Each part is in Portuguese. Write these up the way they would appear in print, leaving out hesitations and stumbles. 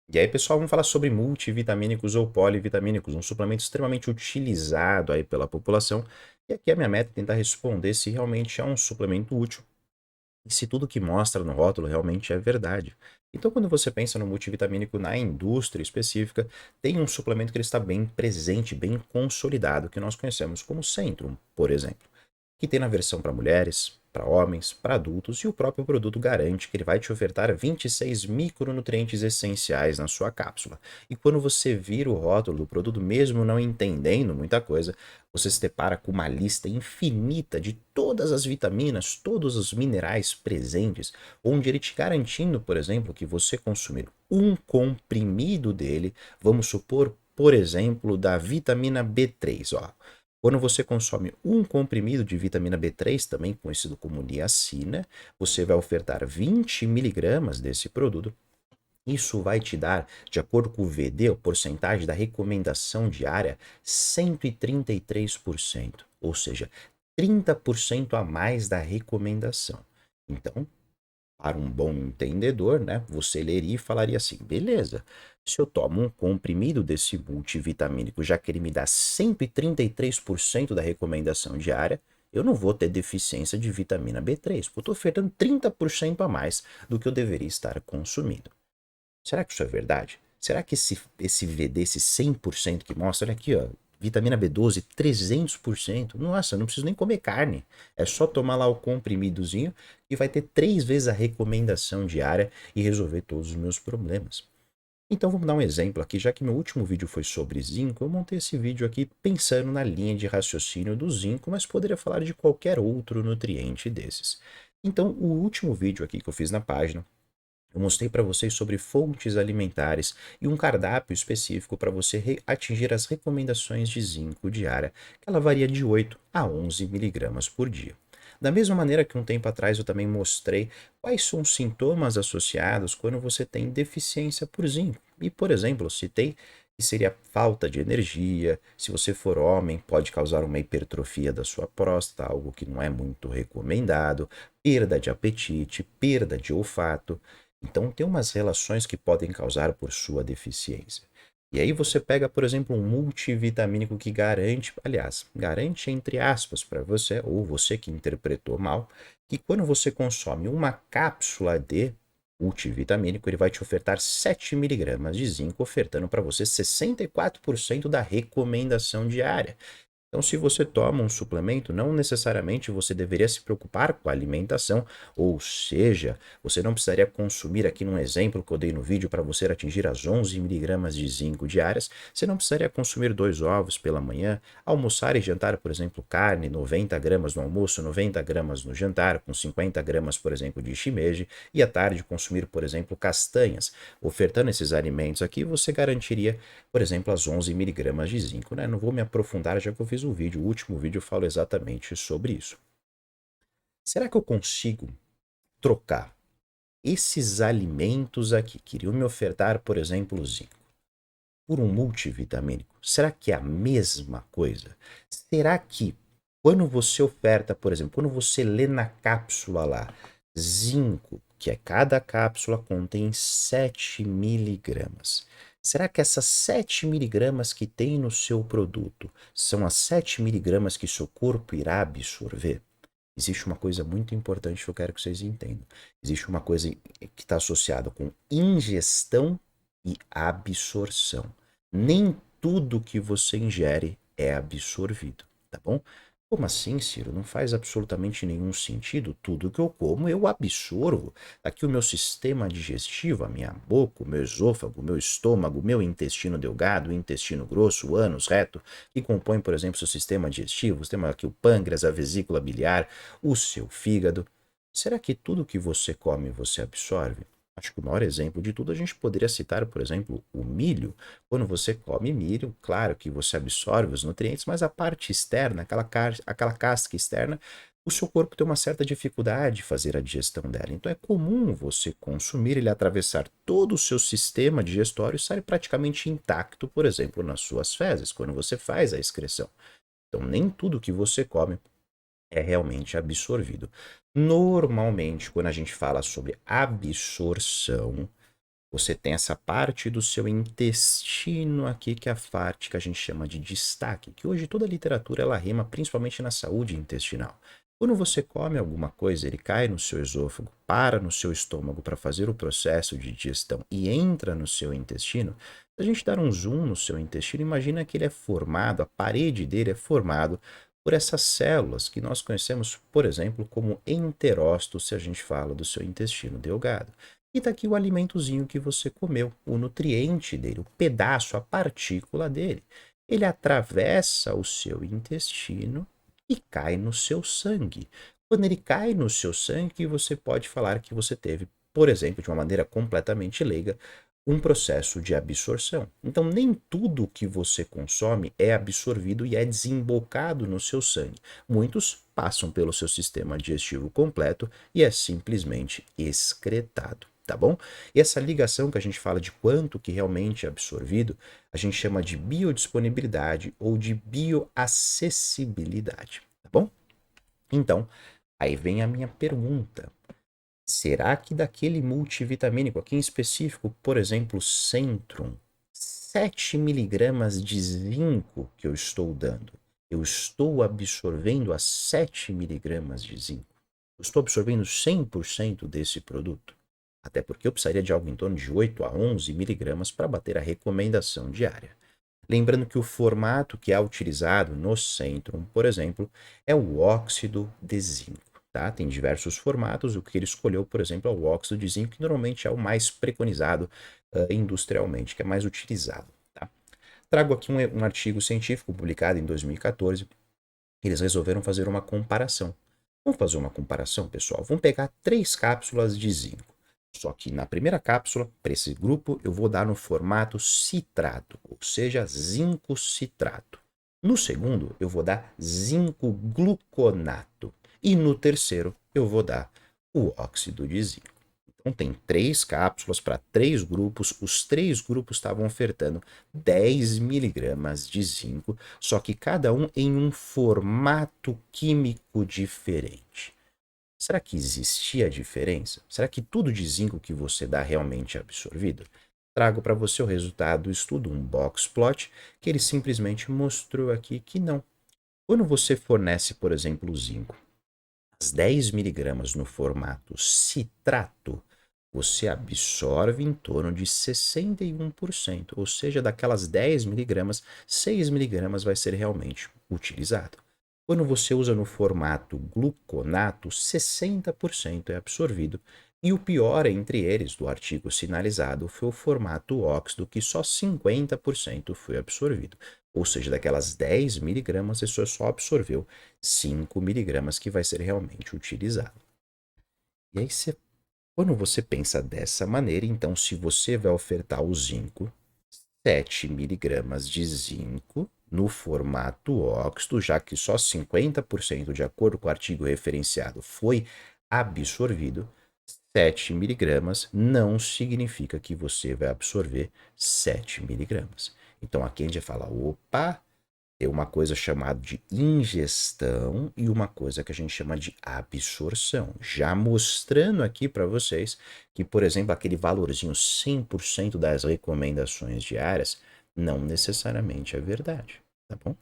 E aí, pessoal, vamos falar sobre multivitamínicos ou polivitamínicos, um suplemento extremamente utilizado aí pela população. E aqui a minha meta é tentar responder se realmente é um suplemento útil e se tudo que mostra no rótulo realmente é verdade. Então, quando você pensa no multivitamínico na indústria específica, tem um suplemento que ele está bem presente, bem consolidado, que nós conhecemos como Centrum, por exemplo, que tem na versão para mulheres, para homens, para adultos, e o próprio produto garante que ele vai te ofertar 26 micronutrientes essenciais na sua cápsula. E quando você vira o rótulo do produto, mesmo não entendendo muita coisa, você se depara com uma lista infinita de todas as vitaminas, todos os minerais presentes, onde ele te garantindo, por exemplo, que você consumir um comprimido dele, vamos supor, por exemplo, da vitamina B3, ó. Quando você consome um comprimido de vitamina B3, também conhecido como niacina, você vai ofertar 20 miligramas desse produto. Isso vai te dar, de acordo com o VD, a porcentagem da recomendação diária, 133%, ou seja, 30% a mais da recomendação. Então, para um bom entendedor, né, você leria e falaria assim: beleza, se eu tomo um comprimido desse multivitamínico, já que ele me dá 133% da recomendação diária, eu não vou ter deficiência de vitamina B3, porque eu estou ofertando 30% a mais do que eu deveria estar consumindo. Será que isso é verdade? Será que esse VD, esse 100% que mostra, olha aqui, ó, vitamina B12, 300%. Nossa, eu não preciso nem comer carne. É só tomar lá o comprimidozinho e vai ter 3 vezes a recomendação diária e resolver todos os meus problemas. Então vamos dar um exemplo aqui, já que meu último vídeo foi sobre zinco, eu montei esse vídeo aqui pensando na linha de raciocínio do zinco, mas poderia falar de qualquer outro nutriente desses. Então, o último vídeo aqui que eu fiz na página eu mostrei para vocês sobre fontes alimentares e um cardápio específico para você atingir as recomendações de zinco diária, que ela varia de 8 a 11 miligramas por dia. Da mesma maneira que um tempo atrás eu também mostrei quais são os sintomas associados quando você tem deficiência por zinco. E, por exemplo, eu citei que seria falta de energia, se você for homem, pode causar uma hipertrofia da sua próstata, algo que não é muito recomendado, perda de apetite, perda de olfato. Então, tem umas relações que podem causar por sua deficiência. E aí você pega, por exemplo, um multivitamínico que garante, aliás, garante entre aspas para você, ou você que interpretou mal, que quando você consome uma cápsula de multivitamínico, ele vai te ofertar 7 miligramas de zinco, ofertando para você 64% da recomendação diária. Então, se você toma um suplemento, não necessariamente você deveria se preocupar com a alimentação, ou seja, você não precisaria consumir aqui num exemplo que eu dei no vídeo para você atingir as 11 miligramas de zinco diárias, você não precisaria consumir 2 ovos pela manhã, almoçar e jantar, por exemplo, carne, 90 gramas no almoço, 90 gramas no jantar, com 50 gramas, por exemplo, de shimeji, e à tarde consumir, por exemplo, castanhas. Ofertando esses alimentos aqui, você garantiria, por exemplo, as 11 miligramas de zinco, né? Não vou me aprofundar já que eu fiz um vídeo, o último vídeo eu falo exatamente sobre isso. Será que eu consigo trocar esses alimentos aqui, que iriam me ofertar, por exemplo, o zinco, por um multivitamínico? Será que é a mesma coisa? Será que quando você oferta, por exemplo, quando você lê na cápsula lá, zinco, que é cada cápsula contém 7 miligramas. Será que essas 7 miligramas que tem no seu produto são as 7 miligramas que seu corpo irá absorver? Existe uma coisa muito importante que eu quero que vocês entendam. Existe uma coisa que está associada com ingestão e absorção. Nem tudo que você ingere é absorvido, tá bom? Como assim, Ciro? Não faz absolutamente nenhum sentido. Tudo que eu como eu absorvo. Aqui o meu sistema digestivo, a minha boca, o meu esôfago, o meu estômago, o meu intestino delgado, o intestino grosso, o ânus reto, que compõe, por exemplo, o seu sistema digestivo. Temos aqui o pâncreas, a vesícula biliar, o seu fígado. Será que tudo que você come você absorve? Acho que o maior exemplo de tudo a gente poderia citar, por exemplo, o milho. Quando você come milho, claro que você absorve os nutrientes, mas a parte externa, aquela casca externa, o seu corpo tem uma certa dificuldade de fazer a digestão dela. Então é comum você consumir ele atravessar todo o seu sistema digestório e sair praticamente intacto, por exemplo, nas suas fezes, quando você faz a excreção. Então nem tudo que você come é realmente absorvido. Normalmente, quando a gente fala sobre absorção, Você tem essa parte do seu intestino aqui, que é a parte que a gente chama de destaque, que hoje toda a literatura ela rima principalmente na saúde intestinal. Quando você come alguma coisa, ele cai no seu esôfago, para no seu estômago para fazer o processo de digestão e entra no seu intestino. Se a gente dar um zoom no seu intestino, imagina que ele é formado, a parede dele é formado por essas células que nós conhecemos, por exemplo, como enterócitos, se a gente fala do seu intestino delgado. E tá aqui o alimentozinho que você comeu, o nutriente dele, o pedaço, a partícula dele. Ele atravessa o seu intestino e cai no seu sangue. Quando ele cai no seu sangue, você pode falar que você teve, por exemplo, de uma maneira completamente leiga, um processo de absorção. Então, nem tudo que você consome é absorvido e é desembocado no seu sangue. Muitos passam pelo seu sistema digestivo completo e é simplesmente excretado. Tá bom? E essa ligação que a gente fala de quanto que realmente é absorvido, a gente chama de biodisponibilidade ou de bioacessibilidade, tá bom? Então, aí vem a minha pergunta. Será que daquele multivitamínico, aqui em específico, por exemplo, Centrum, 7 miligramas de zinco que eu estou dando, eu estou absorvendo as 7 miligramas de zinco? Eu estou absorvendo 100% desse produto? Até porque eu precisaria de algo em torno de 8 a 11 miligramas para bater a recomendação diária. Lembrando que o formato que é utilizado no Centrum, por exemplo, é o óxido de zinco. Tá? Tem diversos formatos, o que ele escolheu, por exemplo, é o óxido de zinco, que normalmente é o mais preconizado industrialmente, que é mais utilizado. Tá? Trago aqui um artigo científico publicado em 2014, eles resolveram fazer uma comparação. Vamos fazer uma comparação, pessoal? Vamos pegar 3 cápsulas de zinco. Só que na primeira cápsula, para esse grupo, eu vou dar no formato citrato, ou seja, zinco citrato. No segundo, eu vou dar zinco gluconato. E no terceiro, eu vou dar o óxido de zinco. Então, tem 3 cápsulas para 3 grupos. Os 3 grupos estavam ofertando 10 miligramas de zinco, só que cada um em um formato químico diferente. Será que existia diferença? Será que tudo de zinco que você dá realmente é absorvido? Trago para você o resultado do estudo, um box plot, que ele simplesmente mostrou aqui que não. Quando você fornece, por exemplo, o zinco, as 10 miligramas no formato citrato, você absorve em torno de 61%, ou seja, daquelas 10 miligramas, 6 miligramas vai ser realmente utilizado. Quando você usa no formato gluconato, 60% é absorvido, e o pior entre eles do artigo sinalizado foi o formato óxido, que só 50% foi absorvido. Ou seja, daquelas 10 miligramas, você só absorveu 5 miligramas que vai ser realmente utilizado. E aí, quando você pensa dessa maneira, então, se você vai ofertar o zinco, 7 miligramas de zinco no formato óxido, já que só 50%, de acordo com o artigo referenciado, foi absorvido, 7 miligramas não significa que você vai absorver 7 miligramas. Então aqui a gente vai falar, opa, tem uma coisa chamada de ingestão e uma coisa que a gente chama de absorção. Já mostrando aqui para vocês que, por exemplo, aquele valorzinho 100% das recomendações diárias não necessariamente é verdade, tá bom?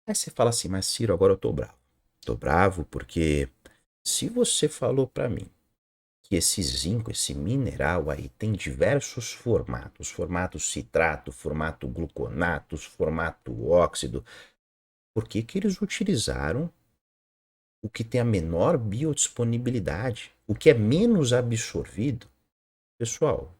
Aí você fala assim, mas Ciro, agora eu tô bravo. Tô bravo porque se você falou para mim que esse zinco, esse mineral aí, tem diversos formatos, formato citrato, formato gluconato, formato óxido, por que que eles utilizaram o que tem a menor biodisponibilidade, o que é menos absorvido? Pessoal,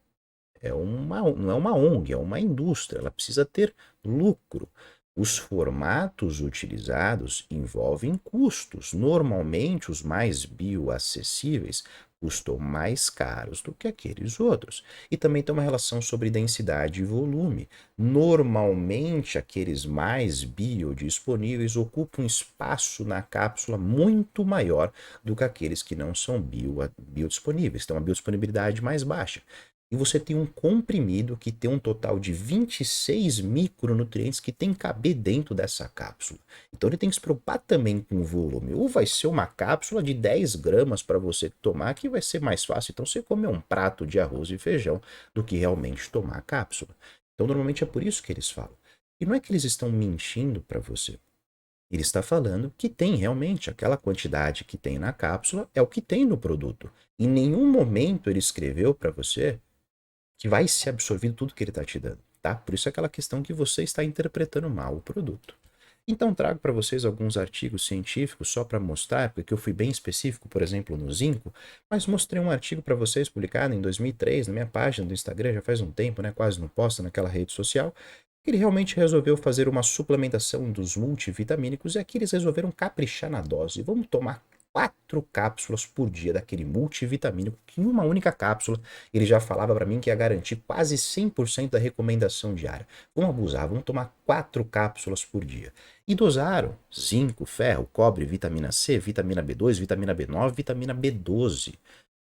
não é uma ONG, é uma indústria, ela precisa ter lucro. Os formatos utilizados envolvem custos. Normalmente, os mais bioacessíveis custam mais caros do que aqueles outros. E também tem uma relação sobre densidade e volume. Normalmente, aqueles mais biodisponíveis ocupam espaço na cápsula muito maior do que aqueles que não são biodisponíveis. Então, a biodisponibilidade mais baixa. e você tem um comprimido que tem um total de 26 micronutrientes que tem que caber dentro dessa cápsula. Então ele tem que se preocupar também com o volume. Ou vai ser uma cápsula de 10 gramas para você tomar, que vai ser mais fácil. Então você comer um prato de arroz e feijão do que realmente tomar a cápsula. Então normalmente é por isso que eles falam. E não é que eles estão mentindo para você. Ele está falando que tem realmente aquela quantidade que tem na cápsula, é o que tem no produto. Em nenhum momento ele escreveu para você que vai ser absorvido tudo que ele está te dando, tá? Por isso é aquela questão que você está interpretando mal o produto. Então trago para vocês alguns artigos científicos só para mostrar, porque eu fui bem específico, por exemplo, no zinco, mas mostrei um artigo para vocês publicado em 2003 na minha página do Instagram, já faz um tempo, né? Quase não posto naquela rede social. Ele realmente resolveu fazer uma suplementação dos multivitamínicos e aqui eles resolveram caprichar na dose. Vamos tomar 4 cápsulas por dia daquele multivitamínico, que em uma única cápsula ele já falava para mim que ia garantir quase 100% da recomendação diária. Vamos abusar, vamos tomar 4 cápsulas por dia. E dosaram zinco, ferro, cobre, vitamina C, vitamina B2, vitamina B9, vitamina B12.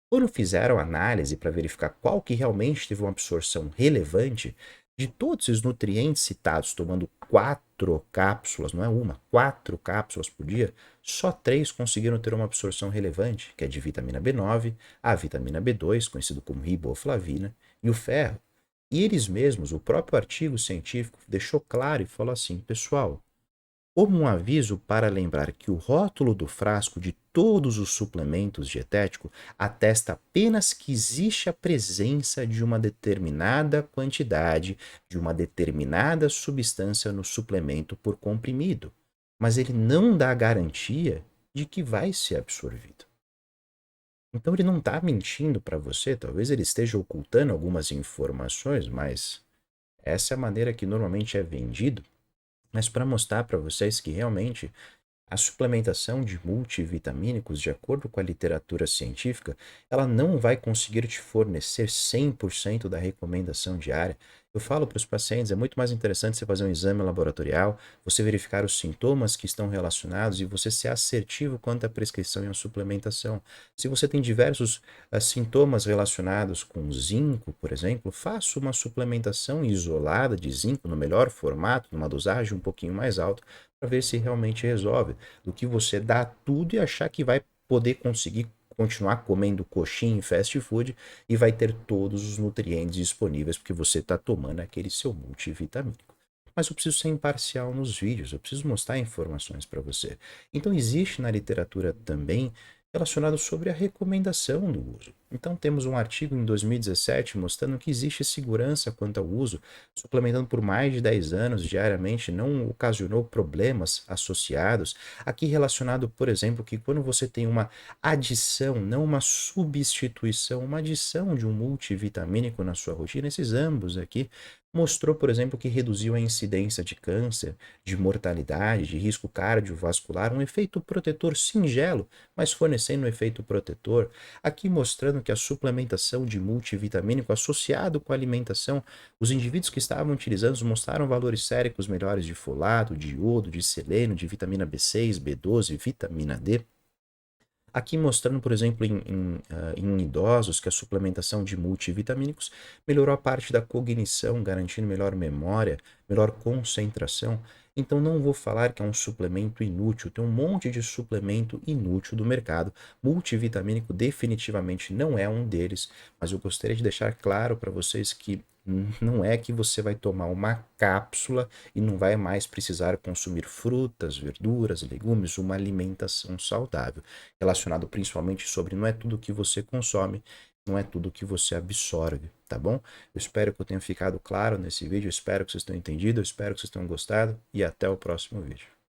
Quando fizeram análise para verificar qual que realmente teve uma absorção relevante, de todos esses nutrientes citados, tomando 4 cápsulas, não é uma, 4 cápsulas por dia, só 3 conseguiram ter uma absorção relevante, que é de vitamina B9, a vitamina B2, conhecido como riboflavina, e o ferro. E eles mesmos, o próprio artigo científico, deixou claro e falou assim, pessoal, como um aviso para lembrar que o rótulo do frasco de todos os suplementos dietéticos atesta apenas que existe a presença de uma determinada quantidade de uma determinada substância no suplemento por comprimido, mas ele não dá garantia de que vai ser absorvido. Então ele não está mentindo para você, talvez ele esteja ocultando algumas informações, mas essa é a maneira que normalmente é vendido, mas para mostrar para vocês que realmente a suplementação de multivitamínicos, de acordo com a literatura científica, ela não vai conseguir te fornecer 100% da recomendação diária. Eu falo para os pacientes, é muito mais interessante você fazer um exame laboratorial, você verificar os sintomas que estão relacionados e você ser assertivo quanto à prescrição e à suplementação. Se você tem diversos sintomas relacionados com zinco, por exemplo, faça uma suplementação isolada de zinco no melhor formato, numa dosagem um pouquinho mais alta, para ver se realmente resolve, do que você dar tudo e achar que vai poder conseguir continuar comendo coxinha em fast food e vai ter todos os nutrientes disponíveis porque você está tomando aquele seu multivitamínico. Mas eu preciso ser imparcial nos vídeos, eu preciso mostrar informações para você. Então existe na literatura também relacionado sobre a recomendação do uso. Então temos um artigo em 2017 mostrando que existe segurança quanto ao uso, suplementando por mais de 10 anos diariamente, não ocasionou problemas associados. Aqui relacionado, por exemplo, que quando você tem uma adição, não uma substituição, uma adição de um multivitamínico na sua rotina, esses ambos aqui mostrou, por exemplo, que reduziu a incidência de câncer, de mortalidade, de risco cardiovascular, um efeito protetor singelo, mas fornecendo um efeito protetor. Aqui mostrando que a suplementação de multivitamínico associado com a alimentação, os indivíduos que estavam utilizando mostraram valores séricos melhores de folato, de iodo, de selênio, de vitamina B6, B12, vitamina D. Aqui mostrando, por exemplo, em idosos que a suplementação de multivitamínicos melhorou a parte da cognição, garantindo melhor memória, melhor concentração. Então não vou falar que é um suplemento inútil, tem um monte de suplemento inútil do mercado. Multivitamínico definitivamente não é um deles, mas eu gostaria de deixar claro para vocês que não é que você vai tomar uma cápsula e não vai mais precisar consumir frutas, verduras, legumes, uma alimentação saudável. Relacionado principalmente sobre não é tudo que você consome, não é tudo que você absorve, tá bom? Eu espero que eu tenha ficado claro nesse vídeo, eu espero que vocês tenham entendido, eu espero que vocês tenham gostado e até o próximo vídeo.